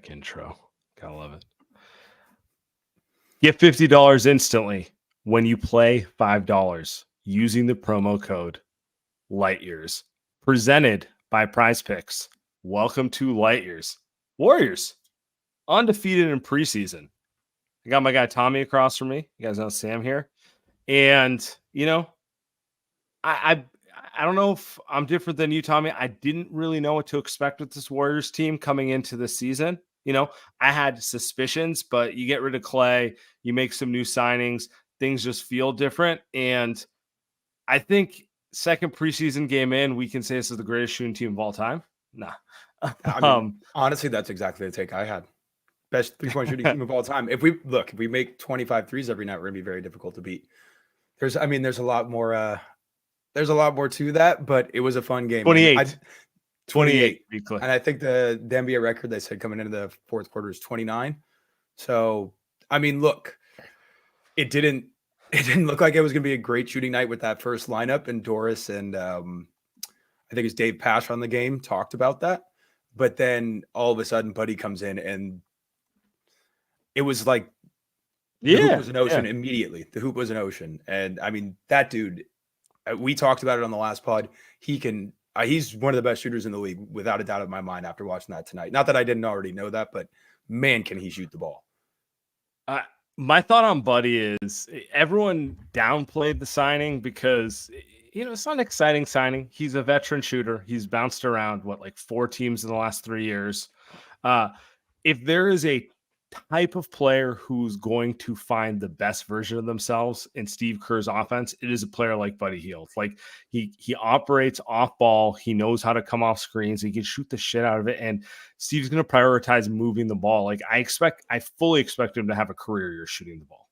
Sick intro. Gotta love it. Get $50 instantly when you play $5 using the promo code LIGHTYEARS. Presented by Prize Picks. Welcome to Light Years. Warriors, undefeated in preseason. I got my guy Tommy across from me. You guys know Sam here. And, I don't know if I'm different than you, Tommy. I didn't really know what to expect with this Warriors team coming into the season. I had suspicions, but you get rid of Klay, you make some new signings, things just feel different. And I think second preseason game in, we can say this is the greatest shooting team of all time. Nah. Honestly, that's exactly the take I had. Best three-point shooting team of all time. If we make 25 threes every night, we're gonna be very difficult to beat. There's a lot more to that, but it was a fun game. 28. And I think the NBA record they said coming into the fourth quarter is 29. So, look, it didn't look like it was going to be a great shooting night with that first lineup. And Doris and I think it's Dave Pash on the game talked about that. But then all of a sudden, Buddy comes in and it was like the hoop was an ocean immediately. The hoop was an ocean. And that dude, we talked about it on the last pod. He's one of the best shooters in the league, without a doubt in my mind, after watching that tonight. Not that I didn't already know that, but man, can he shoot the ball. My thought on Buddy is everyone downplayed the signing because, it's not an exciting signing. He's a veteran shooter. He's bounced around, 4 teams in the last 3 years. If there is a type of player who's going to find the best version of themselves in Steve Kerr's offense, it is a player like Buddy Hield. He operates off ball. He knows how to come off screens. He can shoot the shit out of it. And Steve's going to prioritize moving the ball. I fully expect him to have a career year shooting the ball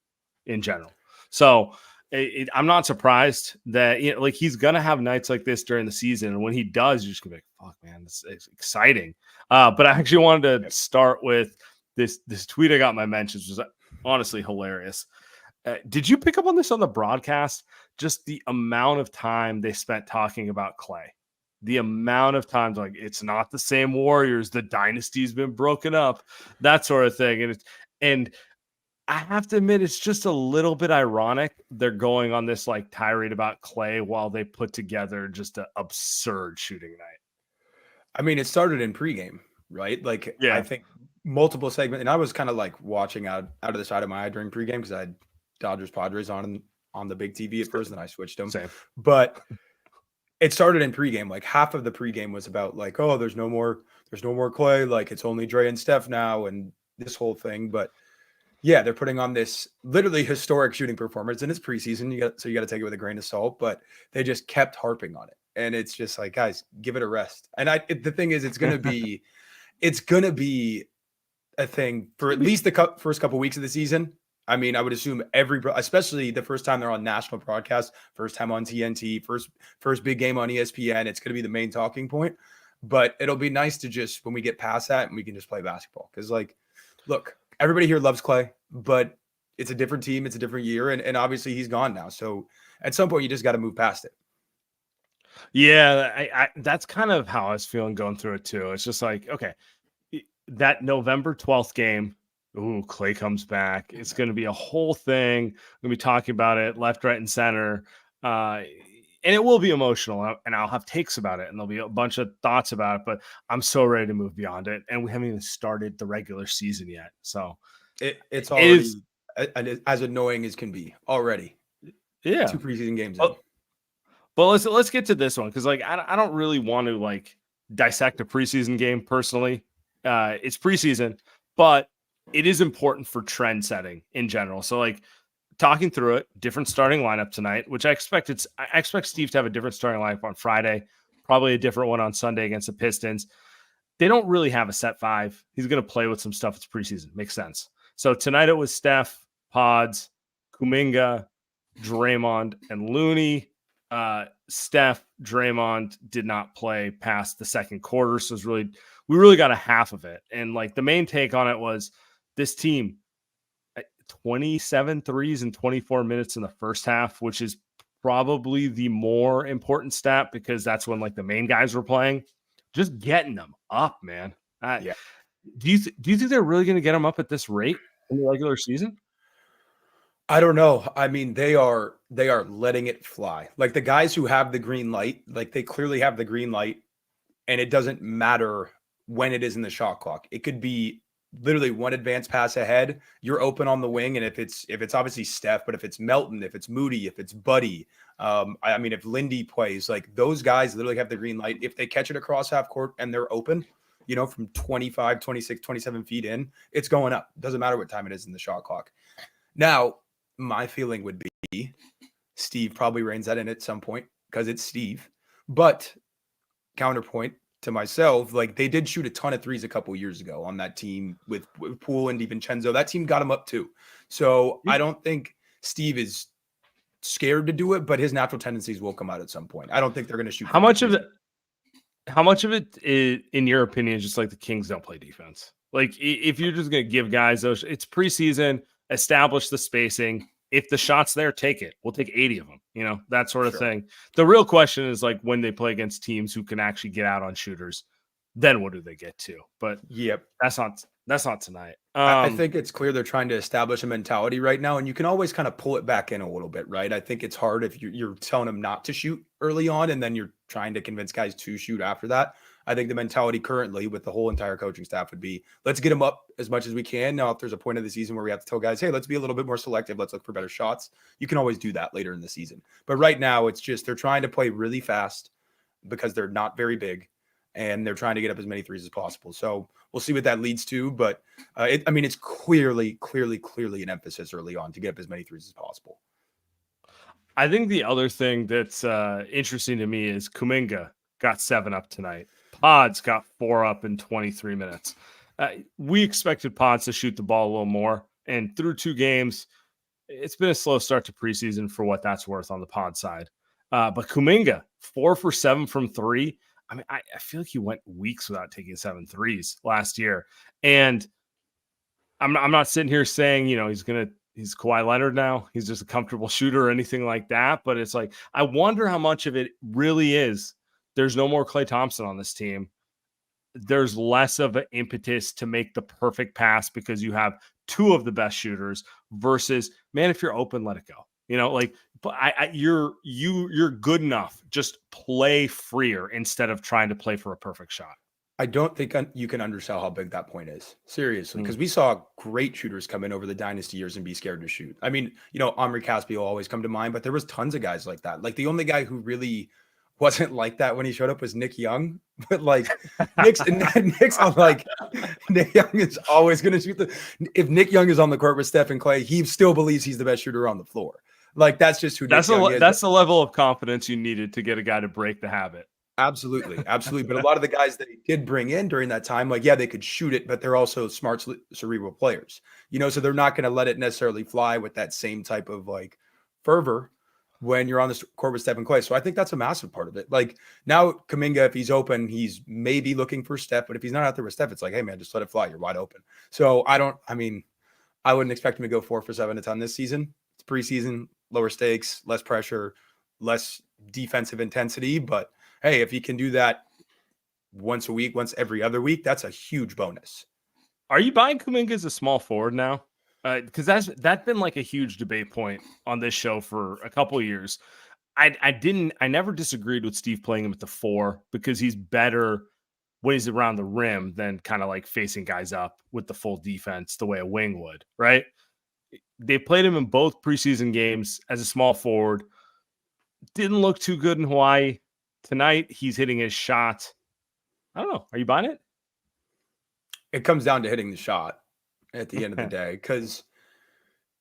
in general. So I'm not surprised that, he's going to have nights like this during the season. And when he does, you're just going to be like, fuck, man, it's exciting. But I actually wanted to start with this tweet I got my mentions, was honestly hilarious. Did you pick up on this on the broadcast? Just the amount of time they spent talking about Klay. The amount of times, it's not the same Warriors. The dynasty's been broken up, that sort of thing. And I have to admit, it's just a little bit ironic. They're going on this tirade about Klay while they put together just an absurd shooting night. It started in pregame, right? I think multiple segments, and I was kind of watching out of the side of my eye during pregame because I had Dodgers Padres on the big TV at first, and I switched them. Same. But it started in pregame. Half of the pregame was about there's no more Klay, it's only Dray and Steph now, and this whole thing. But yeah, they're putting on this literally historic shooting performance, and it's preseason. You got to take it with a grain of salt, but they just kept harping on it, and it's just guys, give it a rest. And the thing is, it's gonna be a thing for at least the first couple weeks of the season. I would assume especially the first time they're on national broadcast, first time on TNT, first big game on ESPN, it's going to be the main talking point. But it'll be nice to just, when we get past that, and we can just play basketball. Because look, everybody here loves Klay, but it's a different team, it's a different year, and obviously he's gone now. So at some point, you just got to move past it. Yeah, that's kind of how I was feeling going through it too. It's just okay. That November 12th game, Klay comes back. It's going to be a whole thing. We're going to be talking about it left, right, and center. And it will be emotional, and I'll have takes about it, and there'll be a bunch of thoughts about it, but I'm so ready to move beyond it. And we haven't even started the regular season yet. So it's already as annoying as can be already. Yeah. 2 preseason games. But let's get to this one. Cause I don't really want to dissect a preseason game personally. It's preseason, but it is important for trend setting in general. So talking through it, different starting lineup tonight, which I expect Steve to have a different starting lineup on Friday, probably a different one on Sunday against the Pistons. They don't really have a set 5. He's going to play with some stuff. It's preseason. Makes sense. So tonight it was Steph, Pods, Kuminga, Draymond, and Looney. Steph, Draymond did not play past the second quarter. So we really got a half of it. And the main take on it was this team, 27 threes in 24 minutes in the first half, which is probably the more important stat because that's when the main guys were playing, just getting them up, man. Do you think they're really going to get him up at this rate in the regular season? I don't know. I mean, they are letting it fly. Like the guys who have the green light, like they clearly have the green light, and it doesn't matter when it is in the shot clock. It could be literally one advance pass ahead, you're open on the wing, and if it's obviously Steph, but if it's Melton, if it's Moody, if it's Buddy, I mean, if Lindy plays, like those guys literally have the green light. If they catch it across half court and they're open, from 25, 26, 27 feet in, it's going up. Doesn't matter what time it is in the shot clock. Now, my feeling would be Steve probably reins that in at some point because it's Steve. But counterpoint to myself, like they did shoot a ton of threes a couple years ago on that team with Poole and DiVincenzo. That team got him up too. So I don't think Steve is scared to do it, but his natural tendencies will come out at some point. I don't think they're going to shoot. How much of it is, in your opinion, is just like the Kings don't play defense? Like if you're just going to give guys those, it's preseason, establish the spacing. If the shot's there, take it. We'll take 80 of them, that sort of thing. The real question is like when they play against teams who can actually get out on shooters, then what do they get to? But that's not tonight. I think it's clear they're trying to establish a mentality right now, and you can always kind of pull it back in a little bit, right? I think it's hard if you're telling them not to shoot early on, and then you're trying to convince guys to shoot after that. I think the mentality currently with the whole entire coaching staff would be, let's get them up as much as we can. Now, if there's a point of the season where we have to tell guys, hey, let's be a little bit more selective. Let's look for better shots. You can always do that later in the season. But right now, it's just they're trying to play really fast because they're not very big, and they're trying to get up as many threes as possible. So we'll see what that leads to. But, it's clearly an emphasis early on to get up as many threes as possible. I think the other thing that's interesting to me is Kuminga got 7 up tonight. Pods got 4 up in 23 minutes. We expected Pods to shoot the ball a little more, and through 2 games, it's been a slow start to preseason for what that's worth on the Pod side. But Kuminga, 4 for 7 from 3. I mean, I feel like he went weeks without taking 7 threes last year. And I'm not sitting here saying, he's Kawhi Leonard now. He's just a comfortable shooter or anything like that. But it's like, I wonder how much of it really is. There's no more Klay Thompson on this team. There's less of an impetus to make the perfect pass because you have 2 of the best shooters versus, man, if you're open, let it go. But you're good enough. Just play freer instead of trying to play for a perfect shot. I don't think you can undersell how big that point is. Seriously, because we saw great shooters come in over the dynasty years and be scared to shoot. I mean, Omri Caspi will always come to mind, but there was tons of guys like that. Like the only guy who really wasn't like that when he showed up was Nick Young. But like Nick Young is always going to shoot if Nick Young is on the court with Steph and Klay, he still believes he's the best shooter on the floor. Like that's just who Nick Young is. That's the level of confidence you needed to get a guy to break the habit. Absolutely. But a lot of the guys that he did bring in during that time, like, yeah, they could shoot it, but they're also smart, cerebral players, so they're not going to let it necessarily fly with that same type of like fervor when you're on the court with Steph and Klay. So I think that's a massive part of it. Like now Kuminga, if he's open, he's maybe looking for Steph, but if he's not out there with Steph, it's like, hey man, just let it fly. You're wide open. So I wouldn't expect him to go 4 for 7 a ton this season. It's preseason, lower stakes, less pressure, less defensive intensity. But hey, if he can do that once a week, once every other week, that's a huge bonus. Are you buying Kuminga as a small forward now? Because that's been like a huge debate point on this show for a couple of years. I never disagreed with Steve playing him at the 4 because he's better when he's around the rim than kind of like facing guys up with the full defense the way a wing would, right? They played him in both preseason games as a small forward. Didn't look too good in Hawaii. Tonight, he's hitting his shot. I don't know. Are you buying it? It comes down to hitting the shot at the end of the day, because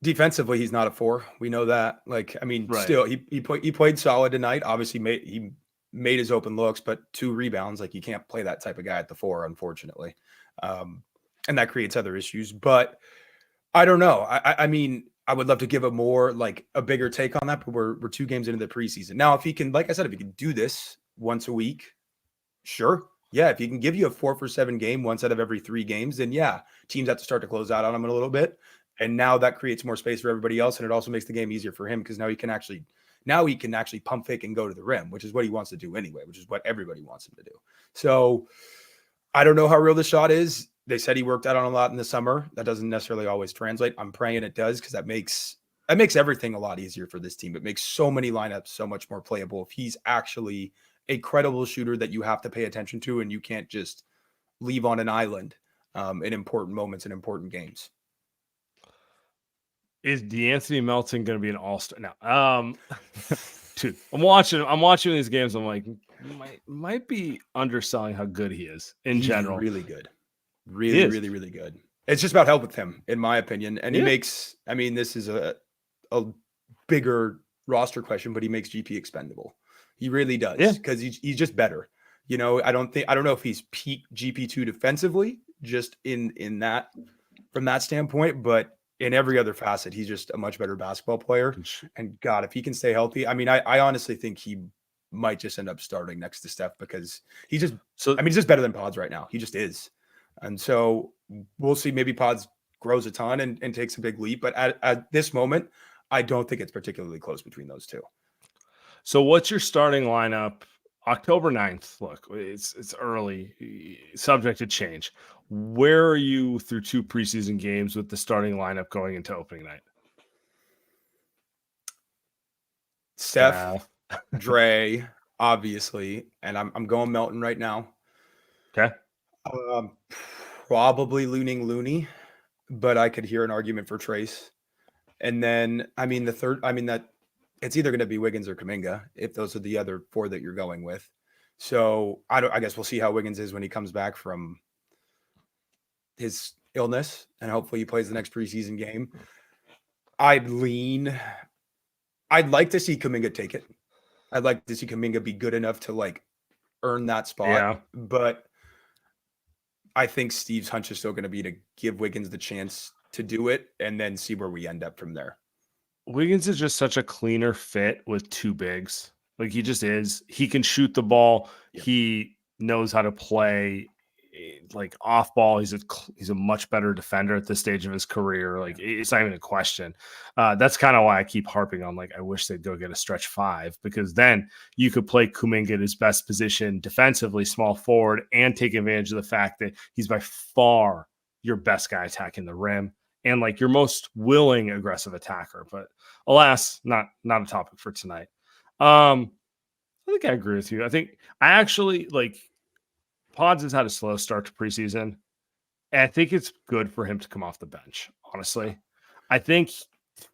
defensively, he's not a 4. We know that. Like, I mean, Still, he played solid tonight. Obviously, he made his open looks, but 2 rebounds. Like, you can't play that type of guy at the 4, unfortunately. And that creates other issues. But I don't know. I mean, I would love to give a bigger take on that, but we're 2 games into the preseason. Now, if he can, like I said, if he can do this once a week, sure. Yeah, if he can give you a 4 for 7 game once out of every 3 games, then yeah, teams have to start to close out on him a little bit. And now that creates more space for everybody else. And it also makes the game easier for him because now he can actually pump fake and go to the rim, which is what he wants to do anyway, which is what everybody wants him to do. So I don't know how real the shot is. they said he worked out on a lot in the summer. That doesn't necessarily always translate. I'm praying it does, because that makes everything a lot easier for this team. It makes so many lineups so much more playable if he's actually a credible shooter that you have to pay attention to, and you can't just leave on an island in important moments and important games. Is DeAnthony Melton going to be an all-star now? Dude, I'm watching these games. I'm like, might be underselling how good he is in general. Really good. Really good. It's just about help with him, in my opinion. And he makes, this is a bigger roster question, but he makes GP expendable. He really does, because he's just better. I don't know if he's peak GP2 defensively, just in that, from that standpoint, but in every other facet, he's just a much better basketball player. And God, if he can stay healthy, I honestly think he might just end up starting next to Steph, because he's just better than Pods right now. He just is. And so we'll see. Maybe Pods grows a ton and takes a big leap. But at this moment, I don't think it's particularly close between those two. So what's your starting lineup? October 9th. Look, it's early, subject to change. Where are you through 2 preseason games with the starting lineup going into opening night? Steph, Dray, obviously, and I'm going Melton right now. Okay. Probably leaning Looney, but I could hear an argument for Trace. And then, the third, that it's either going to be Wiggins or Kuminga, if those are the other 4 that you're going with. So I guess we'll see how Wiggins is when he comes back from his illness, and hopefully he plays the next preseason game. I'd like to see Kuminga take it. I'd like to see Kuminga be good enough to earn that spot, but I think Steve's hunch is still going to be to give Wiggins the chance to do it and then see where we end up from there. Wiggins is just such a cleaner fit with 2 bigs. He just is. He can shoot the ball. Yep. He knows how to play off ball. He's a much better defender at this stage of his career. It's not even a question. That's kind of why I keep harping on I wish they'd go get a stretch 5, because then you could play Kuminga at his best position defensively, small forward, and take advantage of the fact that he's by far your best guy attacking the rim and your most willing aggressive attacker. But alas, not a topic for tonight. I think I agree with you. I think I actually Pods has had a slow start to preseason, and I think it's good for him to come off the bench, honestly. I think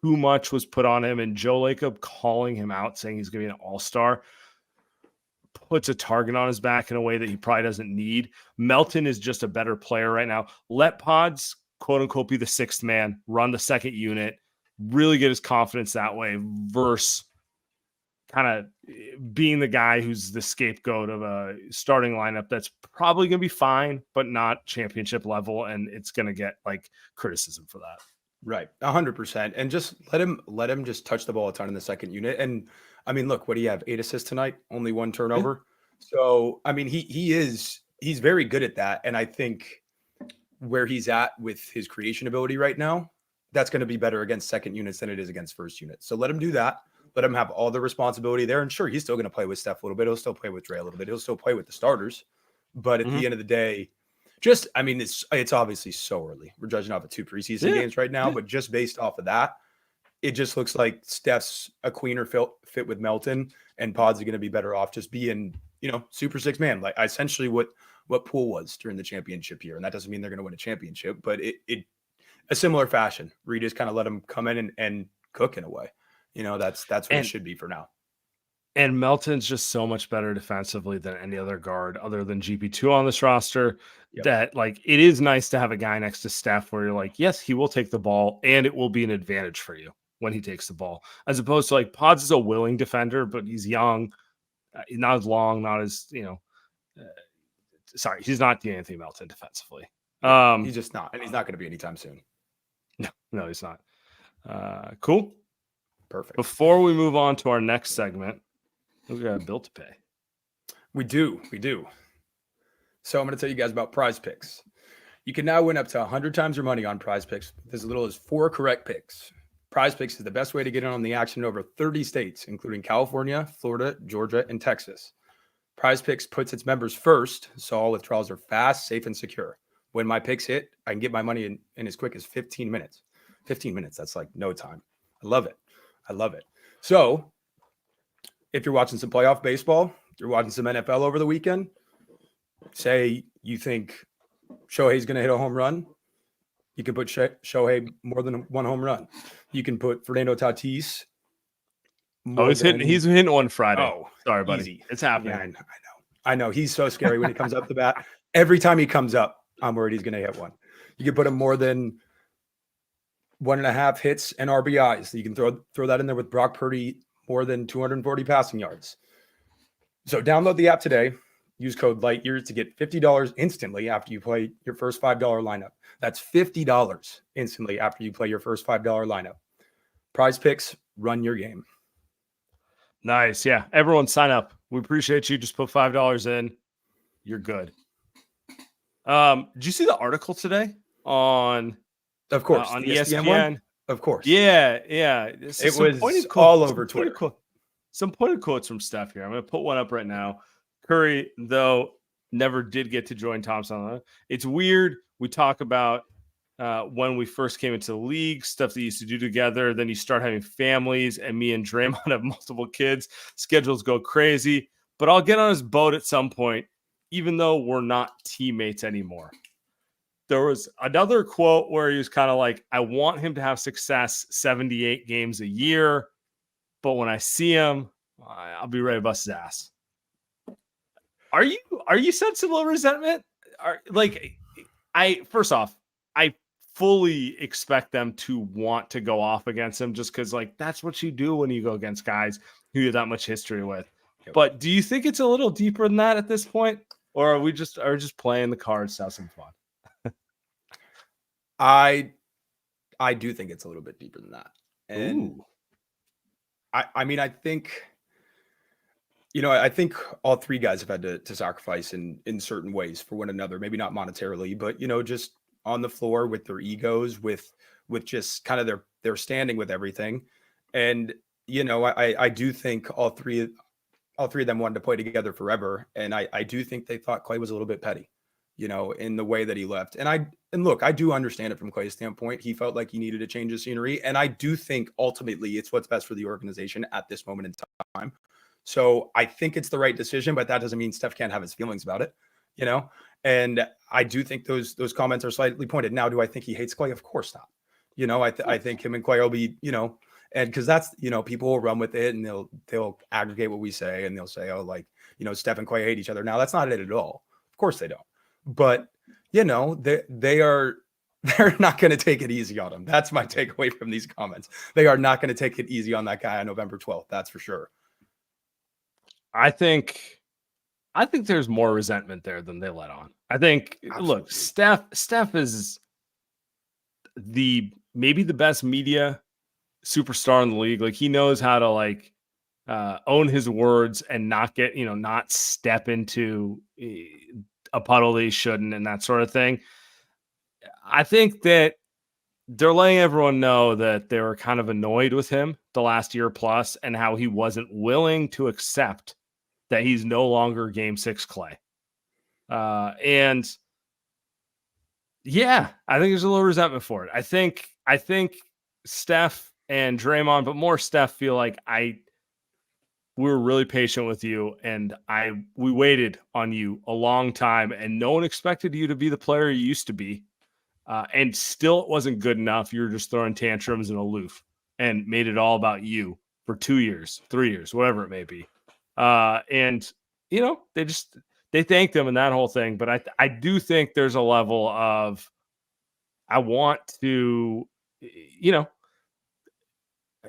too much was put on him, and Joe Lacob calling him out, saying he's going to be an all-star, puts a target on his back in a way that he probably doesn't need. Melton is just a better player right now. Let Pods, quote-unquote, be the 6th man, run the 2nd unit, really get his confidence that way, versus kind of being the guy who's the scapegoat of a starting lineup that's probably going to be fine, but not championship level. And it's going to get criticism for that. Right. 100%. And just let him just touch the ball a ton in the 2nd unit. And look, what do you have? 8 assists tonight, only 1 turnover. So, he's very good at that. And I think where he's at with his creation ability right now, that's going to be better against 2nd units than it is against 1st units. So let him do that. Let him have all the responsibility there. And sure, he's still going to play with Steph a little bit. He'll still play with Dray a little bit. He'll still play with the starters. But at the end of the day, it's obviously so early. We're judging off of 2 preseason games right now, but just based off of that, it just looks like Steph's a cleaner fit with Melton, and Pods are going to be better off just being, super 6 man, essentially what Poole was during the championship year. And that doesn't mean they're going to win a championship, but it a similar fashion where you just kind of let them come in and cook in a way. That's what it should be for now. And Melton's just so much better defensively than any other guard other than GP2 on this roster. Yep. That it is nice to have a guy next to Steph where you're yes, he will take the ball and it will be an advantage for you when he takes the ball, as opposed to Pods is a willing defender, but he's young, not as long, not as, sorry, he's not DeAnthony Melton defensively. He's just not, and he's not going to be anytime soon. No, he's not. Cool. Perfect. Before we move on to our next segment, we got a bill to pay. We do. So I'm going to tell you guys about Prize Picks. You can now win up to 100 times your money on Prize Picks with as little as 4 correct picks. Prize Picks is the best way to get in on the action in over 30 states, including California, Florida, Georgia, and Texas. Prize Picks puts its members first, so all withdrawals are fast, safe, and secure. When my picks hit, I can get my money in as quick as 15 minutes. 15 minutes, that's like no time. I love it. I love it. So if you're watching some playoff baseball, you're watching some NFL over the weekend, say you think Shohei's going to hit a home run, you can put Shohei more than one home run. You can put Fernando Tatis. He's hitting one Friday. Oh, sorry, buddy. Easy. It's happening. Yeah, I know. He's so scary when he comes up the bat. Every time he comes up, I'm worried he's going to hit one. You can put him more than 1.5 hits and RBIs. You can throw that in there with Brock Purdy, more than 240 passing yards. So download the app today. Use code LIGHTYEARS to get $50 instantly after you play your first $5 lineup. That's $50 instantly after you play your first $5 lineup. Prize Picks, run your game. Nice. Yeah. Everyone sign up. We appreciate you. Just put $5 in. You're good. Did you see the article today on Of course. on the ESPN? One? Of course. Yeah. It was all over Twitter. Some pointed quotes from Steph here. I'm going to put one up right now. Curry, though, never did get to join Thompson. It's weird. We talk about when we first came into the league, stuff that you used to do together. Then you start having families, and me and Draymond have multiple kids. Schedules go crazy. But I'll get on his boat at some point, even though we're not teammates anymore. There was another quote where he was kind of like, I want him to have success 78 games a year, but when I see him, I'll be ready to bust his ass. Are you sensing a little resentment? First off, I fully expect them to want to go off against him just because, like, that's what you do when you go against guys who you have that much history with. Yep. But do you think it's a little deeper than that at this point? Or are we just playing the cards to have some fun? I do think it's a little bit deeper than that. And Ooh. I mean, I think, I think all three guys have had to sacrifice in certain ways for one another, maybe not monetarily, but, just on the floor with their egos, with just kind of their standing with everything. And, I do think all three of them wanted to play together forever. And I do think they thought Klay was a little bit petty, in the way that he left. And look, I do understand it from Klay's standpoint. He felt like he needed to change the scenery. And I do think ultimately it's what's best for the organization at this moment in time. So I think it's the right decision, but that doesn't mean Steph can't have his feelings about it, And I do think those comments are slightly pointed. Now, do I think he hates Klay? Of course not. I think him and Klay will be, and because that's, people will run with it and they'll aggregate what we say and they'll say, oh, like, Steph and Klay hate each other. Now, that's not it at all. Of course they don't. But, they're not going to take it easy on him. That's my takeaway from these comments. They are not going to take it easy on that guy on November 12th. That's for sure. I think there's more resentment there than they let on. I think, Absolutely. Look, Steph is maybe the best media superstar in the league. Like, he knows how to own his words and not get, not step into a puddle that he shouldn't and that sort of thing. I think that they're letting everyone know that they were kind of annoyed with him the last year plus and how he wasn't willing to accept that he's no longer Game 6 Klay. And yeah, I think there's a little resentment for it. I think Steph and Draymond, but more Steph, feel like we were really patient with you and we waited on you a long time and no one expected you to be the player you used to be. And still it wasn't good enough. You were just throwing tantrums and aloof and made it all about you for 2 years, 3 years, whatever it may be. And they thanked him in that whole thing. But I do think there's a level of, I want to,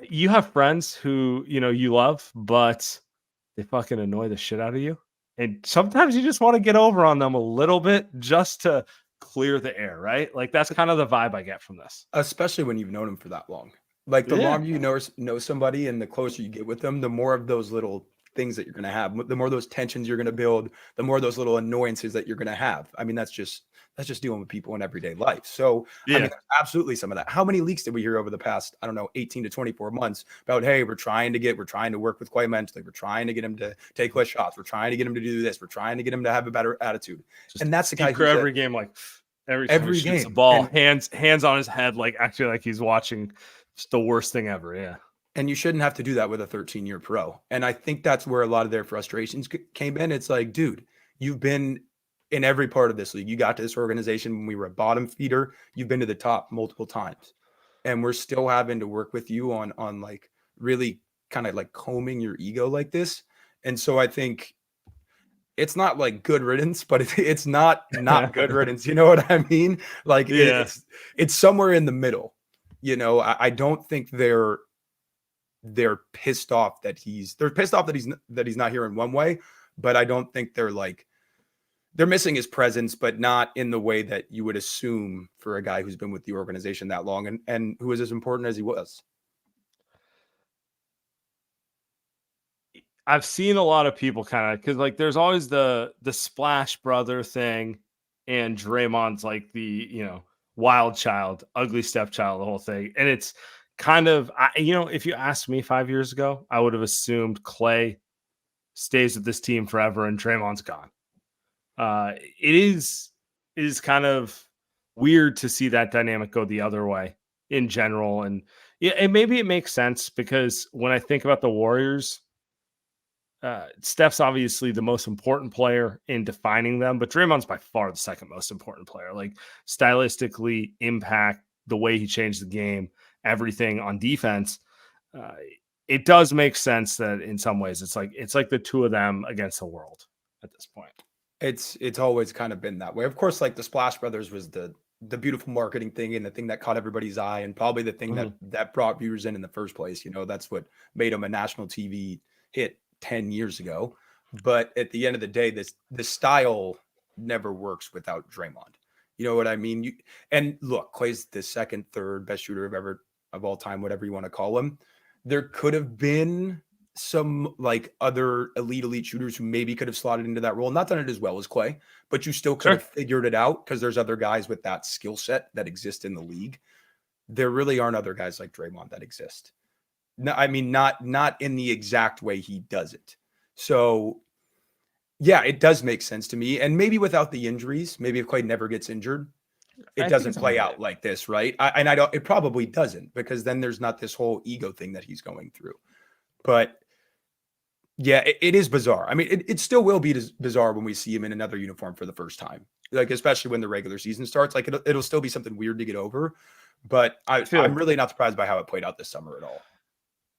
you have friends who, you love, but they fucking annoy the shit out of you. And sometimes you just want to get over on them a little bit just to clear the air, right? Like, that's kind of the vibe I get from this. Especially when you've known them for that long. Like, the longer you know somebody and the closer you get with them, the more of those little things that you're going to have, the more those tensions you're going to build, the more those little annoyances that you're going to have. I mean, that's just dealing with people in everyday life. So I mean, absolutely some of that. How many leaks did we hear over the past, 18 to 24 months about, hey, we're trying to work with Klay mentally. We're trying to get him to take less shots. We're trying to get him to do this. We're trying to get him to have a better attitude. Just and that's the guy who every game, like, Every time he shoots the game. ball, hands on his head, like actually like he's watching just the worst thing ever. Yeah. And you shouldn't have to do that with a 13-year pro. And I think that's where a lot of their frustrations came in. It's like, dude, you've been in every part of this league. You got to this organization when we were a bottom feeder. You've been to the top multiple times. And we're still having to work with you on like really kind of like combing your ego like this. And so I think it's not like good riddance, but it's not good riddance. You know what I mean? Like yeah. it's somewhere in the middle. You know, I don't think they're pissed off that he's not here in one way, but I don't think they're missing his presence, but not in the way that you would assume for a guy who's been with the organization that long and who is as important as he was. I've seen a lot of people kind of because like there's always the Splash Brother thing, and Draymond's like the wild child, ugly stepchild, the whole thing, and it's kind of if you asked me 5 years ago, I would have assumed Klay stays with this team forever and Draymond's gone. It is kind of weird to see that dynamic go the other way in general, and yeah, and maybe it makes sense because when I think about the Warriors. Steph's obviously the most important player in defining them, but Draymond's by far the second most important player. Like stylistically, impact, the way he changed the game, everything on defense. It does make sense that in some ways it's like the two of them against the world at this point. It's always kind of been that way. Of course, like the Splash Brothers was the beautiful marketing thing and the thing that caught everybody's eye and probably the thing that brought viewers in the first place. That's what made them a national TV hit 10 years ago. But at the end of the day, the style never works without Draymond. You know what I mean? And look, Klay's the second, third best shooter of all time, whatever you want to call him. There could have been some like other elite shooters who maybe could have slotted into that role. Not done it as well as Klay, but you still could have figured it out because there's other guys with that skill set that exist in the league. There really aren't other guys like Draymond that exist. No, I mean, not in the exact way he does it. So, yeah, it does make sense to me. And maybe without the injuries, maybe if Klay never gets injured, it doesn't play out like this, right? It probably doesn't because then there's not this whole ego thing that he's going through. But yeah, it is bizarre. I mean, it still will be bizarre when we see him in another uniform for the first time, like especially when the regular season starts. Like it'll still be something weird to get over. But I'm really not surprised by how it played out this summer at all.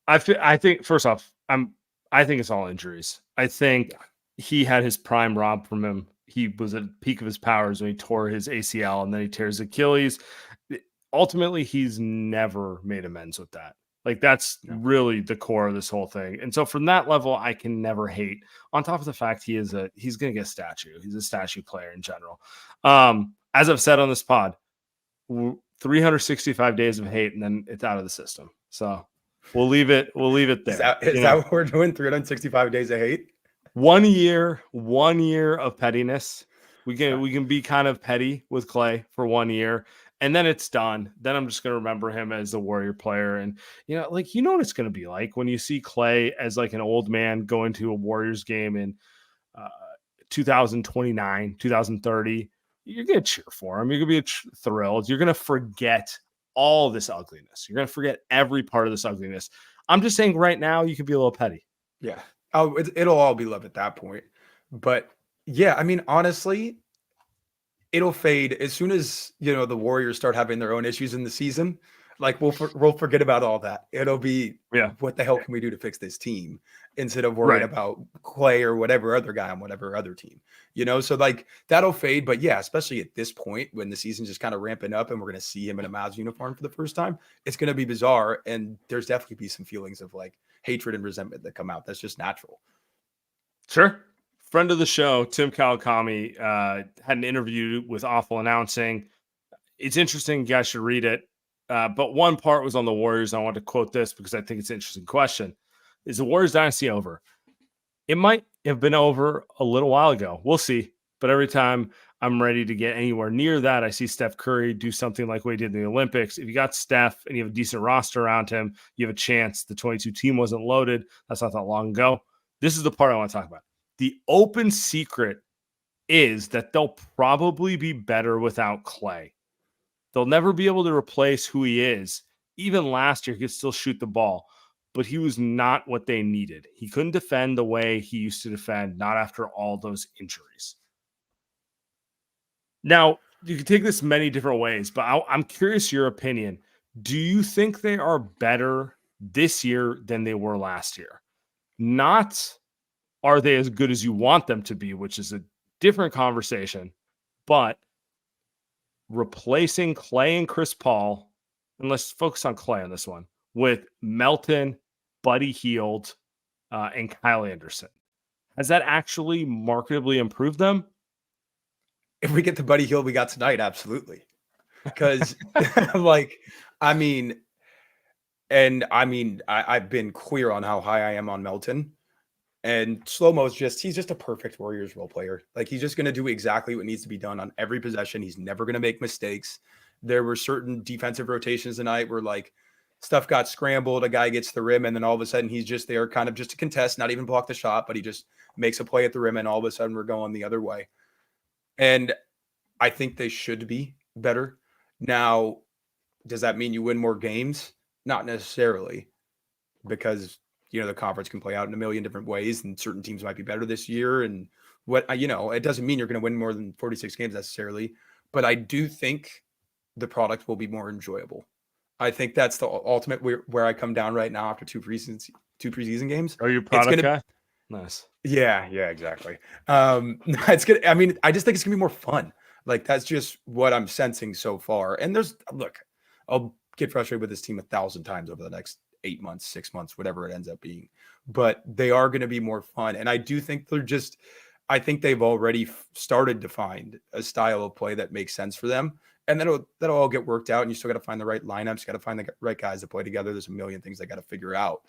I think first off, I think it's all injuries. I think he had his prime robbed from him. He was at the peak of his powers when he tore his ACL and then he tears Achilles. Ultimately, he's never made amends with that. Like that's really the core of this whole thing. And so from that level, I can never hate. On top of the fact he's going to get a statue. He's a statue player in general. As I've said on this pod, 365 days of hate and then it's out of the system. So we'll leave it there. Is that what we're doing? 365 days of hate? 1 year of pettiness. We can be kind of petty with Klay for 1 year, and then it's done. Then I'm just going to remember him as the Warrior player. And, what it's going to be like when you see Klay as like an old man going to a Warriors game in 2029, 2030. You're going to cheer for him. You're going to be thrilled. You're going to forget all this ugliness. You're going to forget every part of this ugliness. I'm just saying right now you can be a little petty. Yeah. It'll all be love at that point. But yeah, I mean, honestly, it'll fade as soon as, the Warriors start having their own issues in the season. Like we'll forget about all that. It'll be, what the hell can we do to fix this team instead of worrying about Klay or whatever other guy on whatever other team, so like that'll fade. But yeah, especially at this point when the season's just kind of ramping up and we're going to see him in a Mavs uniform for the first time, it's going to be bizarre. And there's definitely be some feelings of like hatred and resentment that come out. That's just natural. Sure. Friend of the show, Tim Kawakami, had an interview with Awful Announcing. It's interesting. You guys should read it. But one part was on the Warriors. I want to quote this because I think it's an interesting question. Is the Warriors dynasty over? It might have been over a little while ago. We'll see. But every time I'm ready to get anywhere near that, I see Steph Curry do something like what he did in the Olympics. If you got Steph and you have a decent roster around him, you have a chance. The 22 team wasn't loaded. That's not that long ago. This is the part I want to talk about. The open secret is that they'll probably be better without Klay. They'll never be able to replace who he is. Even last year, he could still shoot the ball, but he was not what they needed. He couldn't defend the way he used to defend, not after all those injuries. Now, you can take this many different ways, but I'm curious your opinion. Do you think they are better this year than they were last year? Not are they as good as you want them to be, which is a different conversation, but replacing Klay and Chris Paul, and let's focus on Klay on this one, with Melton, Buddy Hield, and Kyle Anderson. Has that actually markedly improved them? If we get the Buddy Hield we got tonight, absolutely. Because, I've been clear on how high I am on Melton. And Slow-Mo is he's just a perfect Warriors role player. Like, he's just going to do exactly what needs to be done on every possession. He's never going to make mistakes. There were certain defensive rotations tonight where, like, stuff got scrambled, a guy gets the rim, and then all of a sudden he's just there kind of just to contest, not even block the shot, but he just makes a play at the rim, and all of a sudden we're going the other way. And I think they should be better. Now, does that mean you win more games? Not necessarily, because the conference can play out in a million different ways, and certain teams might be better this year. And it doesn't mean you're going to win more than 46 games necessarily, but I do think the product will be more enjoyable. I think that's the ultimate where I come down right now after two preseason games. Are you a product guy? Nice. Yeah, exactly. It's good. I mean, I just think it's gonna be more fun. Like, that's just what I'm sensing so far. And I'll get frustrated with this team 1,000 times over the next 8 months, 6 months, whatever it ends up being. But they are going to be more fun. And I do think I think they've already started to find a style of play that makes sense for them. And then that'll all get worked out. And you still got to find the right lineups. You got to find the right guys to play together. There's a million things they got to figure out.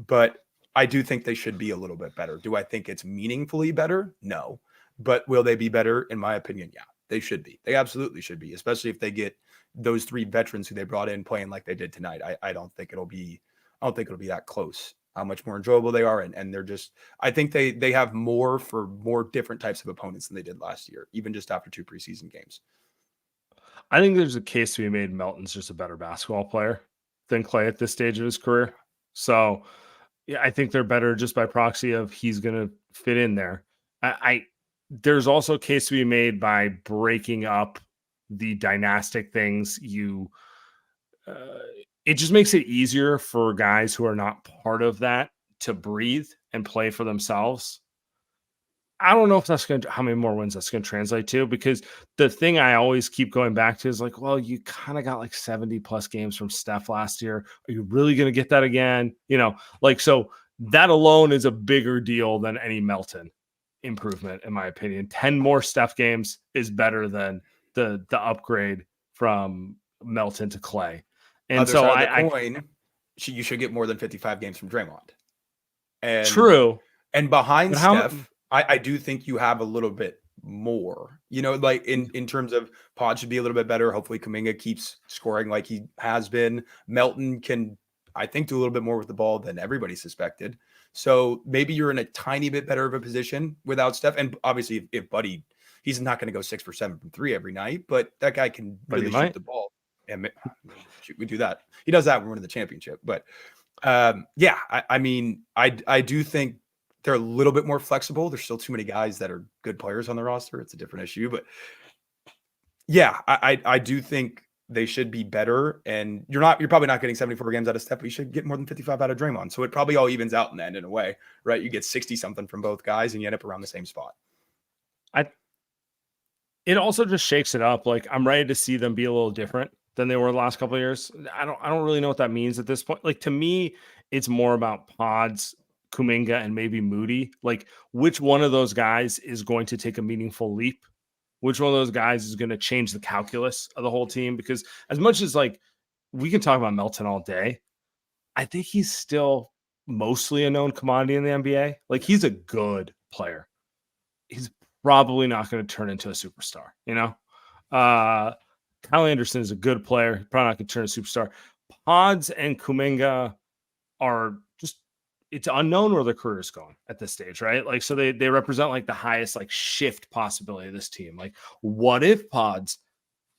But I do think they should be a little bit better. Do I think it's meaningfully better? No. But will they be better? In my opinion, yeah, they should be. They absolutely should be, especially if they get those 3 veterans who they brought in playing like they did tonight. I don't think it'll be that close, how much more enjoyable they are. And they're I think they have more for more different types of opponents than they did last year, even just after 2 preseason games. I think there's a case to be made. Melton's just a better basketball player than Klay at this stage of his career. So yeah, I think they're better just by proxy of he's going to fit in there. There's also a case to be made by breaking up the dynastic things. It just makes it easier for guys who are not part of that to breathe and play for themselves. I don't know if that's how many more wins that's going to translate to, because the thing I always keep going back to is like, well, you kind of got like 70 plus games from Steph last year. Are you really going to get that again? So that alone is a bigger deal than any Melton improvement, in my opinion. 10 more Steph games is better than the upgrade from Melton to Klay. And other side of the coin, you should get more than 55 games from Draymond. And true. And behind Steph, I do think you have a little bit more, like in terms of Pod should be a little bit better. Hopefully Kuminga keeps scoring like he has been. Melton can, I think, do a little bit more with the ball than everybody suspected. So maybe you're in a tiny bit better of a position without Steph. And obviously if Buddy, he's not going to go 6 for 7 from 3 every night, but that guy can really shoot the ball. And we do that. He does that when we're winning the championship. But I do think they're a little bit more flexible. There's still too many guys that are good players on the roster. It's a different issue, but yeah, I do think they should be better. And you're probably not getting 74 games out of Steph, but you should get more than 55 out of Draymond. So it probably all evens out in the end in a way, right? You get 60 something from both guys and you end up around the same spot. It also just shakes it up. Like, I'm ready to see them be a little different than they were the last couple of years. I don't really know what that means at this point. Like, to me, it's more about Pods, Kuminga, and maybe Moody. Like, which one of those guys is going to take a meaningful leap? Which one of those guys is going to change the calculus of the whole team? Because as much as, like, we can talk about Melton all day, I think he's still mostly a known commodity in the NBA. Like, he's a good player. He's probably not going to turn into a superstar, Kyle Anderson is a good player. Probably not going to turn a superstar. Pods and Kuminga are just it's unknown where their career is going at this stage, right? Like, so they represent like the highest like shift possibility of this team. Like, what if Pods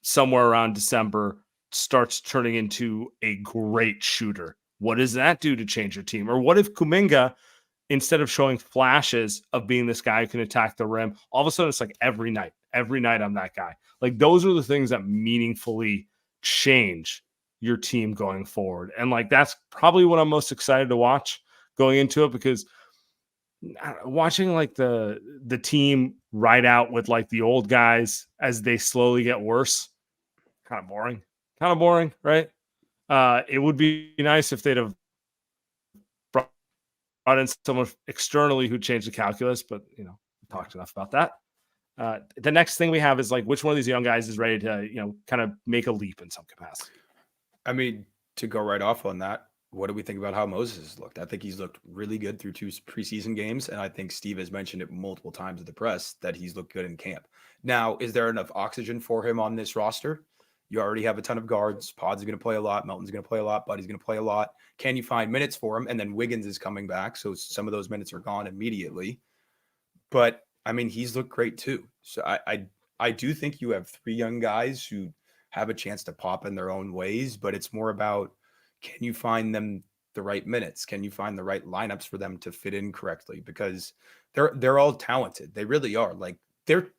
somewhere around December starts turning into a great shooter? What does that do to change your team? Or what if Kuminga, instead of showing flashes of being this guy who can attack the rim, all of a sudden it's like every night I'm that guy. Like, those are the things that meaningfully change your team going forward. And like, that's probably what I'm most excited to watch going into it, because watching like the team ride out with like the old guys as they slowly get worse, kind of boring, right? It would be nice if they'd have brought in someone externally who changed the calculus, but we talked enough about that. The next thing we have is like, which one of these young guys is ready to, kind of make a leap in some capacity? I mean, to go right off on that, what do we think about how Moses has looked? I think he's looked really good through 2 preseason games, and I think Steve has mentioned it multiple times at the press that he's looked good in camp. Now, is there enough oxygen for him on this roster? You already have a ton of guards. Pod's going to play a lot. Melton's going to play a lot. Buddy's going to play a lot. Can you find minutes for him? And then Wiggins is coming back, so some of those minutes are gone immediately. But, I mean, he's looked great too. So I do think you have 3 young guys who have a chance to pop in their own ways, but it's more about, can you find them the right minutes? Can you find the right lineups for them to fit in correctly? Because they're all talented. They really are. Like, they're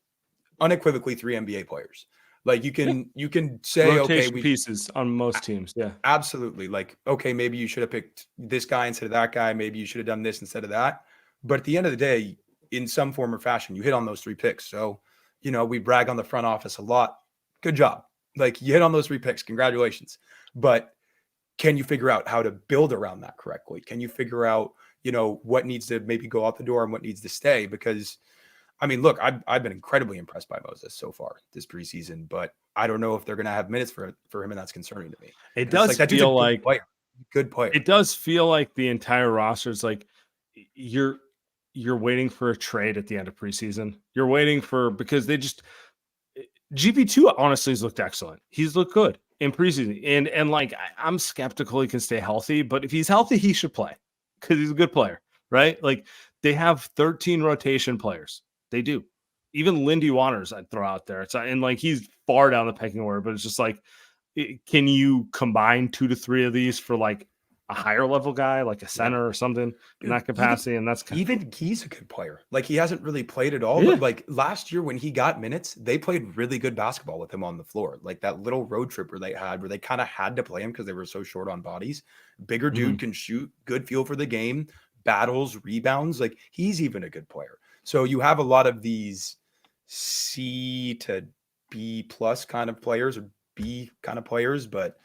unequivocally 3 NBA players. Like, you can say, rotation okay, pieces on most teams. Yeah, absolutely. Like, okay, maybe you should have picked this guy instead of that guy. Maybe you should have done this instead of that. But at the end of the day, in some form or fashion, you hit on those 3 picks. So, we brag on the front office a lot. Good job. Like, you hit on those 3 picks. Congratulations. But can you figure out how to build around that correctly? Can you figure out, what needs to maybe go out the door and what needs to stay? Because, I mean, look, I've been incredibly impressed by Moses so far this preseason, but I don't know if they're going to have minutes for him, and that's concerning to me. It does feel like good player. It does feel like the entire roster is like you're waiting for a trade at the end of preseason. You're waiting because they just GP2 honestly has looked excellent. He's looked good in preseason, and like, I'm skeptical he can stay healthy, but if he's healthy, he should play because he's a good player, right? Like, they have 13 rotation players. They do. Even Lindy Waters I'd throw out there. And like, he's far down the pecking order, but it's just like, can you combine 2 to 3 of these for like a higher level guy, like a center or something in that capacity? And that's even he's a good player. Like, he hasn't really played at all, but like last year when he got minutes, they played really good basketball with him on the floor. Like, that little road trip where they kind of had to play him because they were so short on bodies. Bigger dude, can shoot, good feel for the game, battles, rebounds. Like, he's even a good player. So you have a lot of these C to B plus kind of players, or B kind of players, but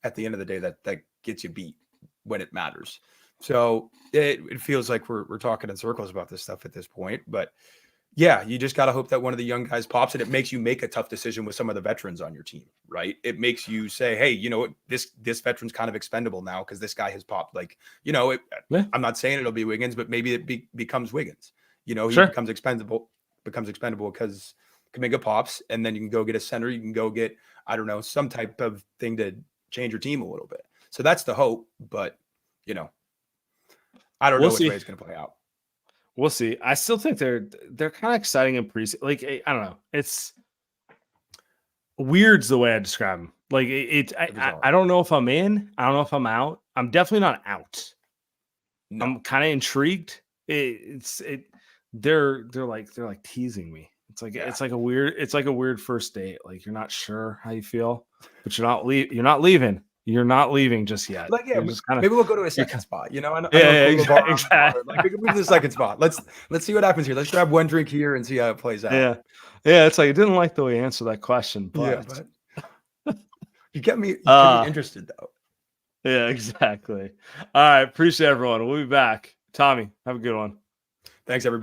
at the end of the day, that gets you beat when it matters. So it feels like we're talking in circles about this stuff at this point. But yeah, you just got to hope that one of the young guys pops, and it makes you make a tough decision with some of the veterans on your team, right? It makes you say, hey, you know what, this veteran's kind of expendable now because this guy has popped. Like, I'm not saying it'll be Wiggins, but maybe it becomes Wiggins. He becomes expendable because Kuminga pops, and then you can go get a center. You can go get, I don't know, some type of thing to change your team a little bit. So that's the hope, but I don't know which way it's going to play out. We'll see. I still think they're kind of exciting in preseason. Like, I don't know. It's weird's the way I describe them. Like, I don't know if I'm in. I don't know if I'm out. I'm definitely not out. No. I'm kind of intrigued. They're like teasing me. It's like a weird first date. Like, you're not sure how you feel, but you're not leaving. You're not leaving just yet. Like, yeah, maybe we'll go to a second spot. Exactly. Like, we can move to the second spot. Let's see what happens here. Let's grab one drink here and see how it plays out. Yeah. It's like, I didn't like the way you answered that question, but you get me interested though. Yeah, exactly. All right, appreciate everyone. We'll be back. Tommy, have a good one. Thanks, everybody.